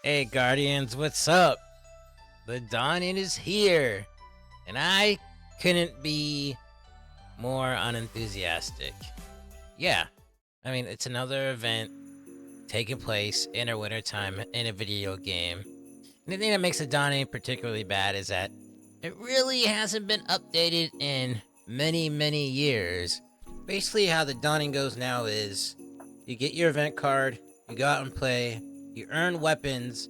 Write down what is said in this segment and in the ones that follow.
Hey Guardians, what's up? The dawning is here, and I couldn't be more unenthusiastic. Yeah, I mean, it's another event taking place in our wintertime in a video game. And the thing that makes the dawning particularly bad is that it really hasn't been updated in many, many years. Basically, how the dawning goes now is you get your event card, you go out and play, you earn weapons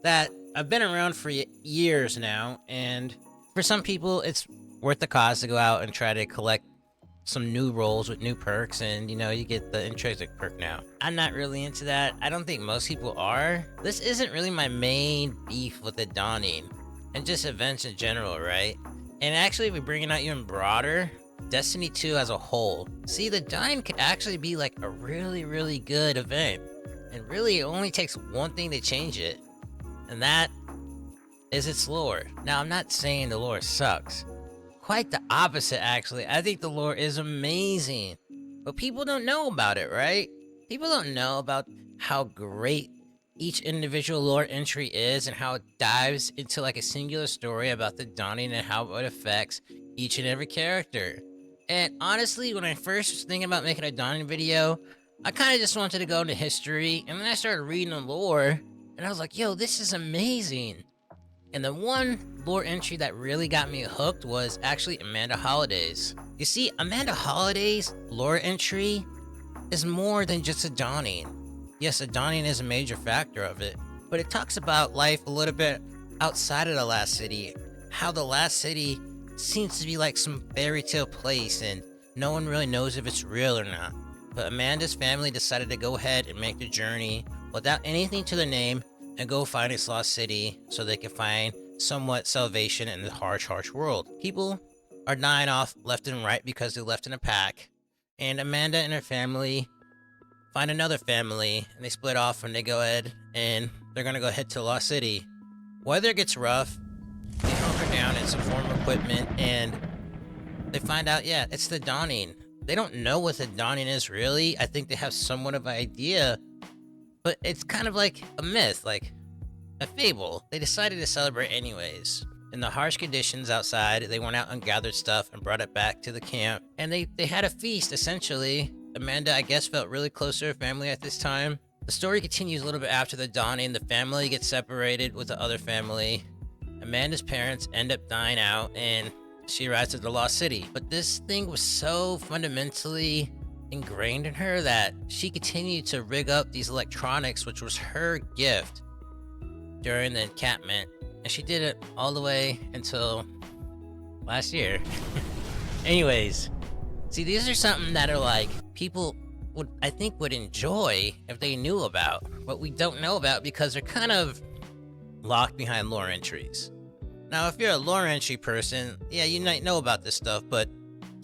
that have been around for years now, and for some people, it's worth the cost to go out and try to collect some new roles with new perks, and you get the intrinsic perk now. I'm not really into that. I don't think most people are. This isn't really my main beef with the Dawning, and just events in general, right? And actually, if we bring it out even broader, Destiny 2 as a whole. See, the Dawning could actually be like a really, really good event. And really, it only takes one thing to change it, and that is its lore. Now, I'm not saying the lore sucks. Quite the opposite, actually. I think the lore is amazing. But people don't know about it, right? People don't know about how great each individual lore entry is and how it dives into like a singular story about the Dawning and how it affects each and every character. And honestly, when I first was thinking about making a Dawning video, I kind of just wanted to go into history, and then I started reading the lore, and I was like, yo, this is amazing. And the one lore entry that really got me hooked was actually Amanda Holliday's. You see, Amanda Holliday's lore entry is more than just a Dawning. Yes, a Dawning is a major factor of it, but it talks about life a little bit outside of the Last City, how the Last City seems to be like some fairy tale place and no one really knows if it's real or not. But Amanda's family decided to go ahead and make the journey without anything to the name and go find its lost city so they can find somewhat salvation in the harsh, harsh world. People are dying off left and right because they left in a pack, and Amanda and her family find another family, and they split off and they go ahead and they're gonna go head to the lost city. Weather gets rough, they hunker down in some form of equipment, and they find out, yeah, it's the Dawning. They don't know what the Dawning is really. I think they have somewhat of an idea, but it's kind of like a myth, like a fable. They decided to celebrate anyways. In the harsh conditions outside, they went out and gathered stuff and brought it back to the camp, and they had a feast, essentially. Amanda, I guess, felt really close to her family at this time. The story continues a little bit after the Dawning. The family gets separated with the other family. Amanda's parents end up dying out, and she arrives at the lost city. But this thing was so fundamentally ingrained in her that she continued to rig up these electronics, which was her gift during the encampment, and she did it all the way until last year. Anyways, see, these are something that are like people I think would enjoy if they knew about, but we don't know about because they're kind of locked behind lore entries. Now, if you're a lore entry person, yeah, you might know about this stuff, but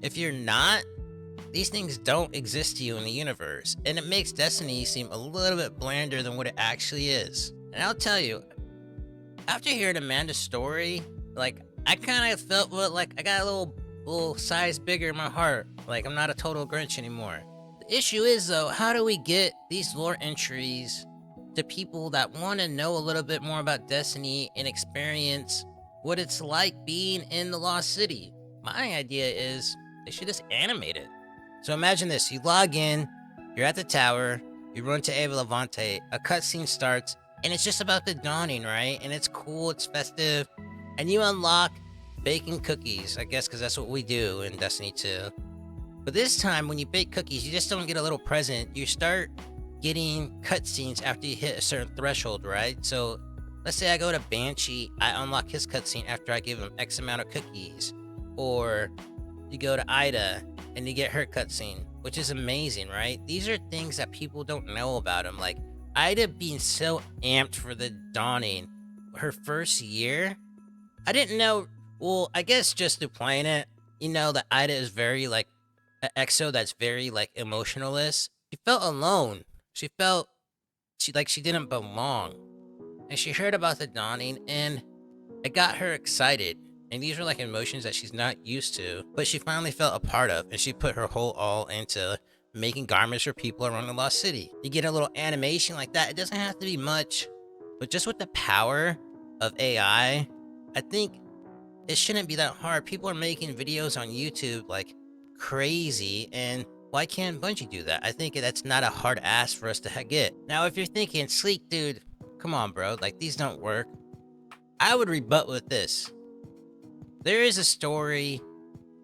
if you're not, these things don't exist to you in the universe, and it makes Destiny seem a little bit blander than what it actually is. And I'll tell you, after hearing Amanda's story, like, I kind of felt, well, like, I got a little size bigger in my heart. Like, I'm not a total Grinch anymore. The issue is, though, how do we get these lore entries to people that want to know a little bit more about Destiny and experience what it's like being in the Lost City? My idea is they should just animate it. So imagine this, you log in, you're at the tower, you run to Ava Levante, a cutscene starts, and it's just about the Dawning, right? And it's cool, it's festive, and you unlock baking cookies, I guess because that's what we do in Destiny 2. But this time, when you bake cookies, you just don't get a little present, you start getting cutscenes after you hit a certain threshold, right? So let's say I go to Banshee, I unlock his cutscene after I give him X amount of cookies. Or you go to Ida, and you get her cutscene, which is amazing, right? These are things that people don't know about him. Like, Ida being so amped for the Dawning, her first year, I didn't know, well, I guess just through playing it, you know that Ida is very, like, an EXO that's very, like, emotionalist. She felt alone. She felt she didn't belong. And she heard about the Dawning, and it got her excited. And these are like emotions that she's not used to, but she finally felt a part of, and she put her whole all into making garments for people around the Lost City. You get a little animation like that. It doesn't have to be much, But just with the power of AI, I think it shouldn't be that hard. People are making videos on YouTube like crazy, and why can't Bungie do that? I think that's not a hard ask for us to get. Now, if you're thinking, Sleek, dude, come on, bro, like these don't work, I would rebut with this. There is a story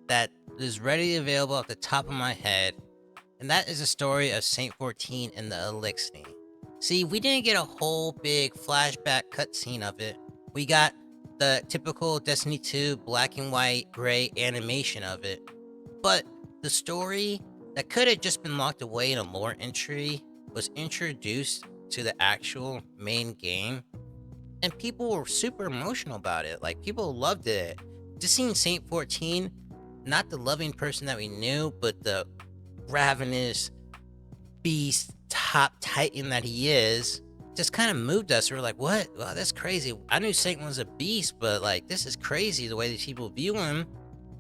that is readily available at the top of my head, and that is the story of Saint 14 and the Elixir. See, we didn't get a whole big flashback cutscene of it. We got the typical Destiny 2 black and white gray animation of it. But the story that could have just been locked away in a lore entry was introduced to the actual main game, and people were super emotional about it. Like, people loved it. Just seeing Saint 14, not the loving person that we knew, but the ravenous beast top titan that he is, just kind of moved us. We were like, what? Wow, that's crazy. I knew Satan was a beast, but like, this is crazy the way that people view him.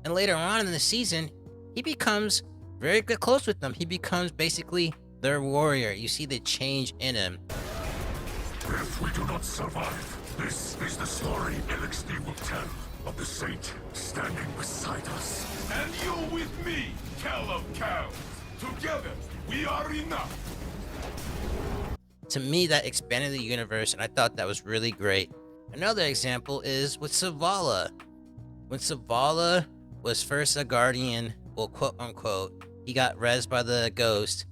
And later on in the season, he becomes very good close with them. He becomes basically their warrior. You see the change in him. If we do not survive, this is the story Elixir will tell of the saint standing beside us. And you with me, Cal of Cows. Together, we are enough. To me, that expanded the universe, and I thought that was really great. Another example is with Zavala. When Zavala was first a guardian, well, quote unquote, he got rezzed by the ghost.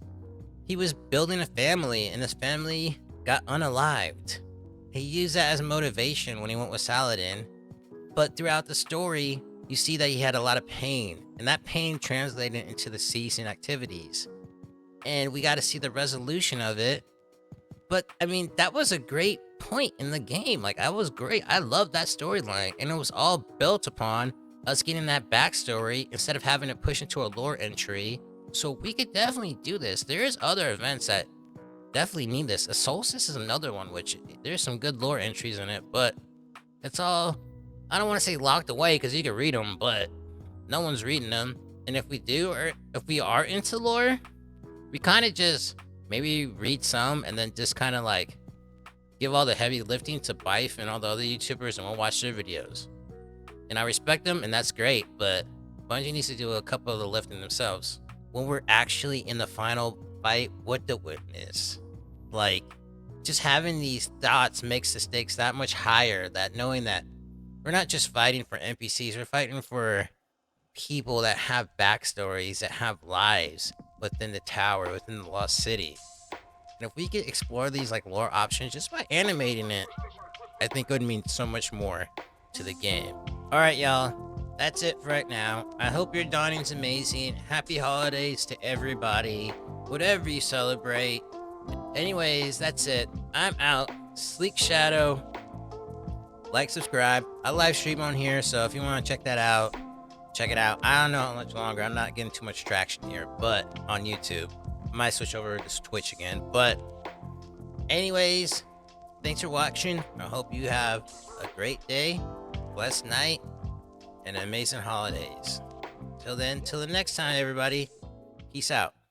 He was building a family, and his family got unalived. He used that as motivation when he went with Saladin. But throughout the story, you see that he had a lot of pain, and that pain translated into the season activities. And we got to see the resolution of it. But I mean, that was a great point in the game. Like, I was great. I loved that storyline, and it was all built upon us getting that backstory instead of having to push into a lore entry. So we could definitely do this. There's other events that definitely need this. A Solstice is another one, which there's some good lore entries in it, but it's all, I don't want to say locked away because you can read them, but no one's reading them. And if we do, or if we are into lore, we kind of just maybe read some and then just kind of like give all the heavy lifting to Bife and all the other YouTubers, and we'll watch their videos. And I respect them, and that's great, but Bungie needs to do a couple of the lifting themselves. When we're actually in the final fight with the witness, like, just having these thoughts makes the stakes that much higher, that knowing that we're not just fighting for NPCs, we're fighting for people that have backstories, that have lives within the tower, within the lost city. And if we could explore these like lore options just by animating it, I think it would mean so much more to the game. All right, y'all, that's it for right now. I hope your dawning's amazing. Happy holidays to everybody, whatever you celebrate. Anyways, that's it. I'm out. Sleek Shadow. Like, subscribe. I live stream on here, so if you want to check that out, check it out. I don't know how much longer. I'm not getting too much traction here, but on YouTube. I might switch over to Twitch again. But anyways, thanks for watching. I hope you have a great day, blessed night, and amazing holidays. Till then, till the next time, everybody. Peace out.